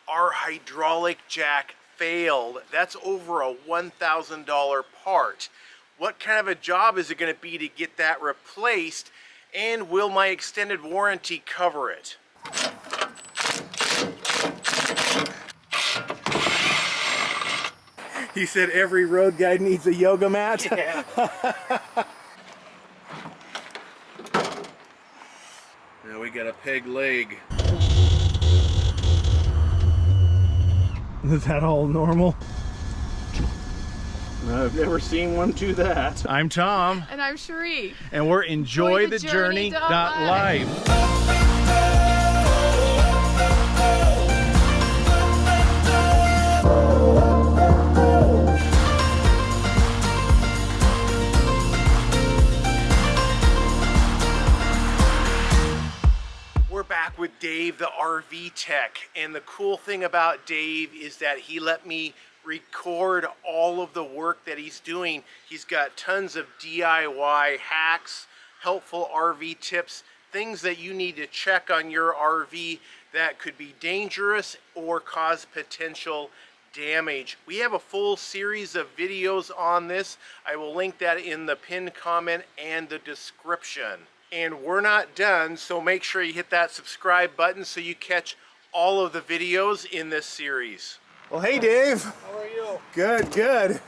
our hydraulic jack failed. That's over a $1,000 part. What kind of a job is it going to be to get that replaced, and will my extended warranty cover it? He said every road guy needs a yoga mat. Yeah. Now we got a peg leg. Is that all normal? I've never seen one do that. I'm Tom. And I'm Cheri. And we're EnjoyTheJourney.Life. We're back with Dave, the RV tech, and the cool thing about Dave is that he let me record all of the work that he's doing. He's got tons of DIY hacks, helpful RV tips, things that you need to check on your RV that could be dangerous or cause potential damage. We have a full series of videos on this. I will link that in the pinned comment and the description. And we're not done, so make sure you hit that subscribe button so you catch all of the videos in this series. Well, hey Dave. How are you? Good, good.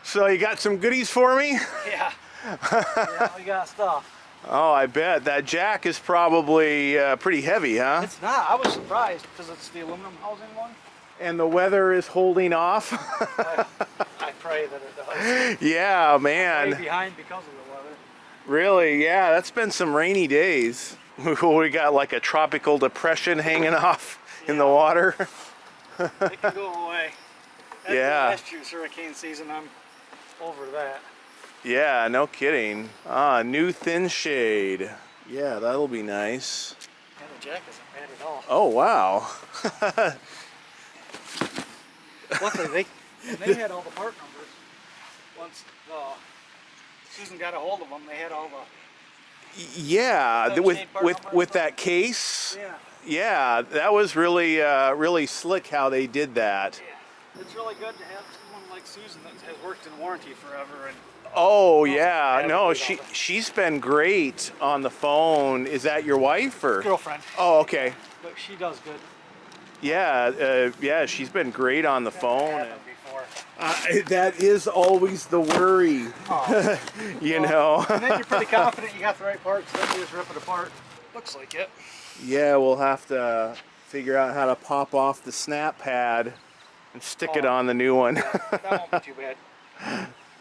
So you got some goodies for me? Yeah. Yeah, we got stuff. Oh, I bet. That jack is probably pretty heavy, huh? It's not. I was surprised because it's the aluminum housing one. And the weather is holding off? I pray that it does. Yeah, man. I'm way behind because of the weather. Really? Yeah, that's been some rainy days. We got like a tropical depression hanging off in the water. It can go away. After last year's hurricane season, I'm over that. Yeah, no kidding. Ah, new thin shade. Yeah, that'll be nice. Yeah, the jack isn't bad at all. Oh, wow. Luckily, they had all the part numbers. Once Susan got a hold of them, they had all the... Yeah, with that case. Yeah. Yeah, that was really really slick how they did that. Yeah. It's really good to have someone like Susan that has worked in warranty forever. And oh yeah, no, she's been great on the phone. Is that your wife or girlfriend? Oh, okay. But she does good. Yeah, yeah, she's been great on the phone. Before. That is always the worry. Oh. You know. And then you're pretty confident you got the right parts, then you just rip it apart. Looks like it. Yeah, we'll have to figure out how to pop off the snap pad and stick it on the new one. That won't be too bad.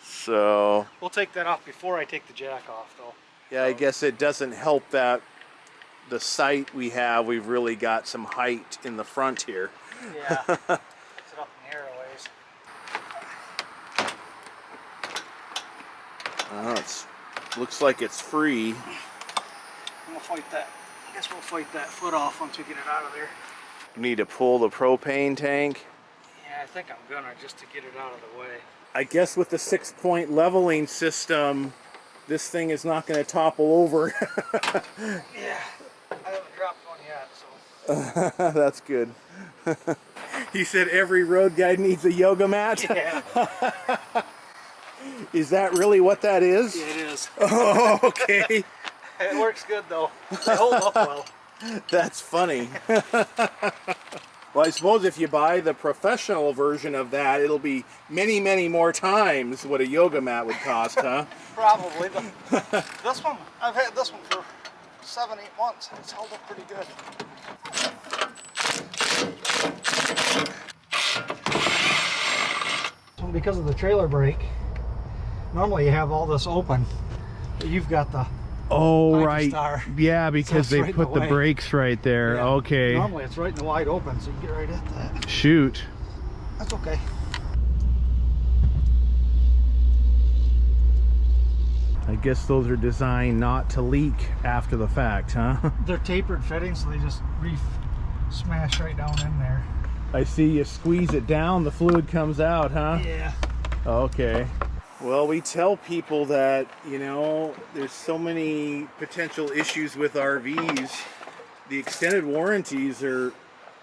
So we'll take that off before I take the jack off, though. Yeah, I guess it doesn't help that the site we have, we've really got some height in the front here. Yeah. It's up in the air a ways. It looks like it's free. We'll fight that. I guess we'll fight that foot off once we get it out of there. Need to pull the propane tank. Yeah, I think I'm gonna, just to get it out of the way. I guess with the 6-point leveling system, this thing is not going to topple over. Yeah, I haven't dropped one yet, so. That's good. He said every road guy needs a yoga mat. Yeah. Is that really what that is? Yeah, it is. Oh, okay. It works good though. They hold up well. That's funny. Well, I suppose if you buy the professional version of that, it'll be many, many more times what a yoga mat would cost, huh? Probably. This one, I've had this one for 7-8 months, and it's held up pretty good. Because of the trailer brake, normally you have all this open, but you've got the right. Star. Yeah, because So they right put the brakes right there. Yeah. Okay. Normally it's right in the wide open, so you can get right at that. Shoot. That's okay. I guess those are designed not to leak after the fact, huh? They're tapered fittings, so they just smash right down in there. I see you squeeze it down, the fluid comes out, huh? Yeah. Okay. Well, we tell people that, you know, there's so many potential issues with RVs. The extended warranties are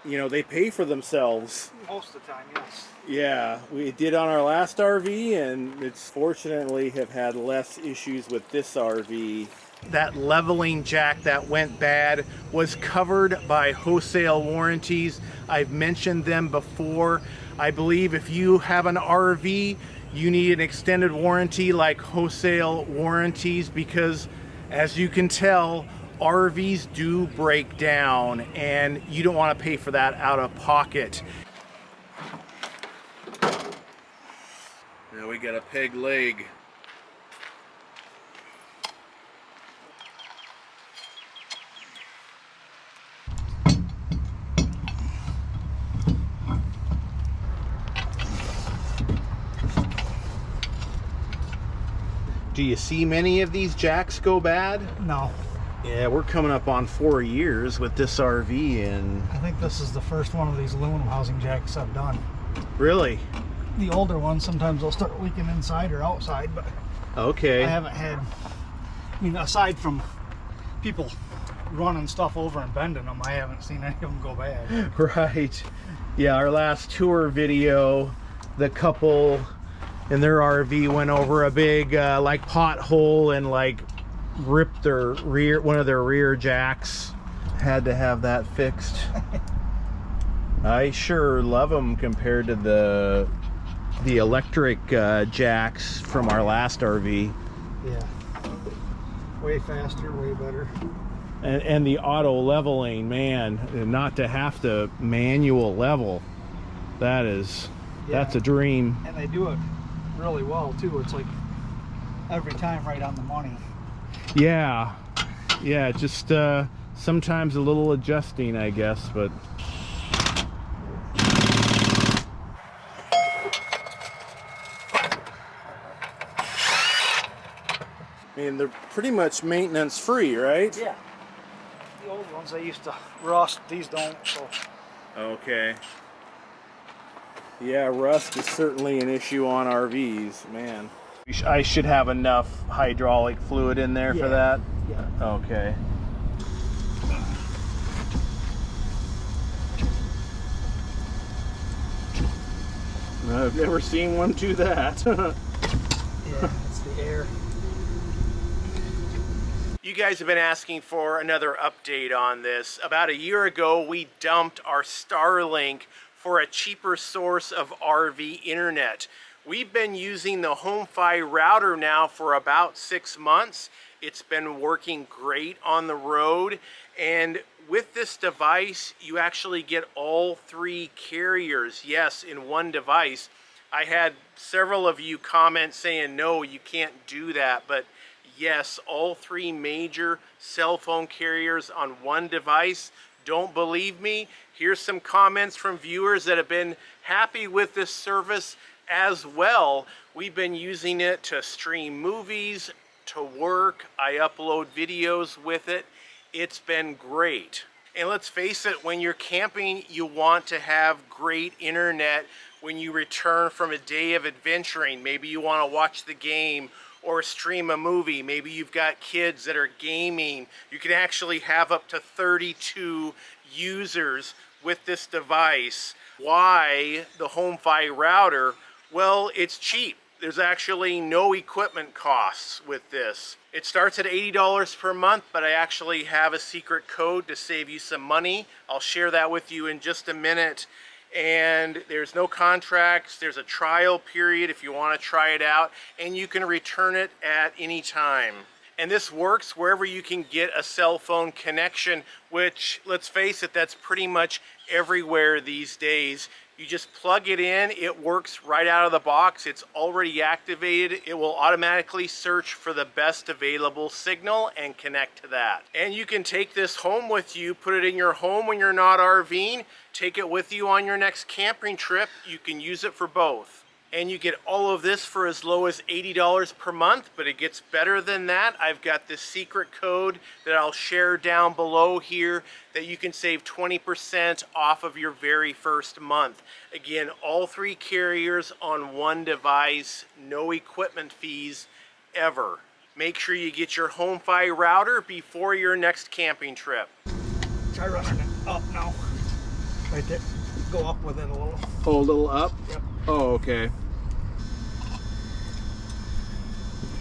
you know, they pay for themselves. Most of the time, yes. Yeah, we did on our last RV, and it's fortunately have had less issues with this RV. That leveling jack that went bad was covered by wholesale warranties. I've mentioned them before. I believe if you have an RV, you need an extended warranty like wholesale warranties, because as you can tell, RVs do break down and you don't want to pay for that out of pocket. Now we got a peg leg. Do you see many of these jacks go bad? No. Yeah, we're coming up on 4 years with this RV, and I think this is the first one of these aluminum housing jacks I've done. really? The older ones, sometimes they'll start leaking inside or outside, but Okay. I haven't had, I mean, aside from people running stuff over and bending them, I haven't seen any of them go bad. Right. Yeah, our last tour video, the couple in their RV went over a big like pothole and like ripped their one of their rear jacks. Had to have that fixed. I sure love them compared to the electric jacks from our last RV. Yeah. Way faster, way better. And the auto leveling, man, not to have to manual level, that's a dream. And they do it really well too. It's like every time right on the money. Yeah, just sometimes a little adjusting, I guess, but I mean, they're pretty much maintenance free, right? Yeah. The old ones they used to rust, these don't, so. Okay. Yeah, rust is certainly an issue on RVs, man. I should have enough hydraulic fluid in there for that? Yeah. Okay. I've never seen one do that. Yeah, it's the air. You guys have been asking for another update on this. About a year ago, we dumped our Starlink for a cheaper source of RV internet. We've been using the HomeFi router now for about 6 months. It's been working great on the road, and with this device, you actually get all 3 carriers, yes, in one device. I had several of you comment saying, no, you can't do that, but yes, all 3 major cell phone carriers on one device. Don't believe me? Here's some comments from viewers that have been happy with this service as well. We've been using it to stream movies, to work. I upload videos with it. It's been great. And let's face it, when you're camping, you want to have great internet when you return from a day of adventuring. Maybe you want to watch the game or stream a movie. Maybe you've got kids that are gaming. You can actually have up to 32 users with this device. Why the HomeFi router? Well, it's cheap. There's actually no equipment costs with this. It starts at $80 per month, but I actually have a secret code to save you some money. I'll share that with you in just a minute. And there's no contracts. There's a trial period if you want to try it out, and you can return it at any time. And this works wherever you can get a cell phone connection, which, let's face it, that's pretty much everywhere these days. You just plug it in, it works right out of the box. It's already activated. It will automatically search for the best available signal and connect to that. And you can take this home with you, put it in your home when you're not RVing, take it with you on your next camping trip. You can use it for both. And you get all of this for as low as $80 per month, but it gets better than that. I've got this secret code that I'll share down below here that you can save 20% off of your very first month. Again, all 3 carriers on one device, no equipment fees ever. Make sure you get your HomeFi router before your next camping trip. Try running it up now. Right there. Go up with it a little. Oh, a little up? Yep. Oh, okay.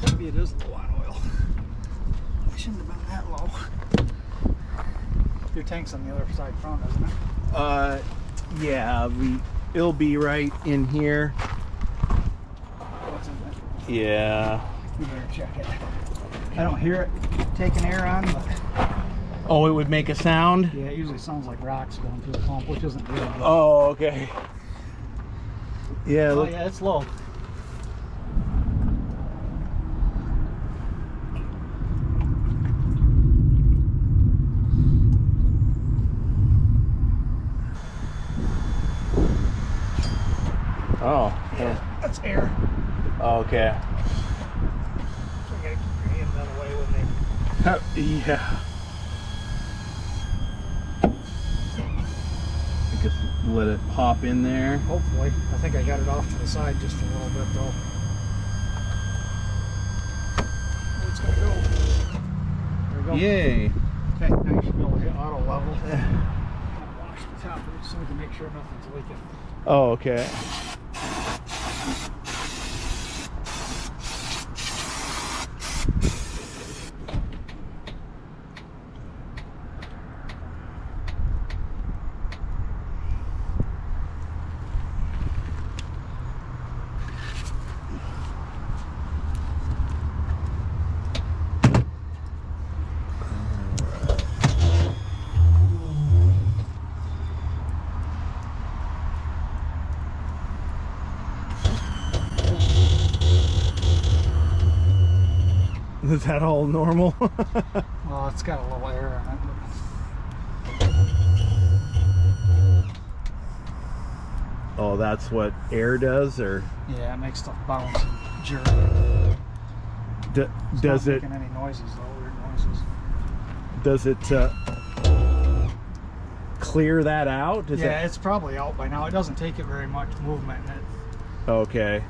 Maybe it is low on oil. I shouldn't have been that low. Your tank's on the other side front, isn't it? Yeah, it'll be right in here. What's in it? Yeah. You better check it. I don't hear it taking air on, but Oh, it would make a sound? yeah, it usually sounds like rocks going through the pump, which isn't good. But Oh, okay. Yeah, oh look. yeah, it's low. Oh, Yeah, that's air. okay. So you gotta keep your hands out of the way when they. Yeah. Just let it pop in there. Hopefully. I think I got it off to the side just a little bit though. Oh, it's gonna go. There we go. Yay. Okay, now you should be able to hit auto level. Wash the top of it so we can make sure nothing's leaking. Oh, okay. Is that all normal? Well, it's got a little air in it. Oh, that's what air does, or Yeah, it makes stuff bounce and jerk. It's does not it? making any noises though, weird noises. Does it clear that out? Does Yeah, it's probably out by now. It doesn't take it very much movement in it. Okay.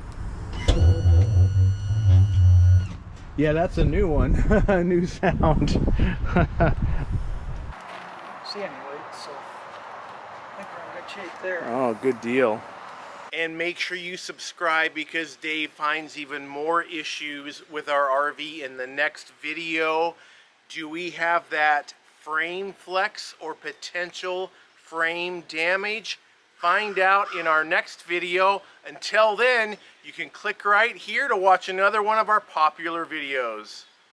Yeah, that's a new one. A new sound. See any leaks, so I think we're in good shape there. Oh, good deal. And make sure you subscribe because Dave finds even more issues with our RV in the next video. Do we have that frame flex or potential frame damage? Find out in our next video. Until then, you can click right here to watch another one of our popular videos.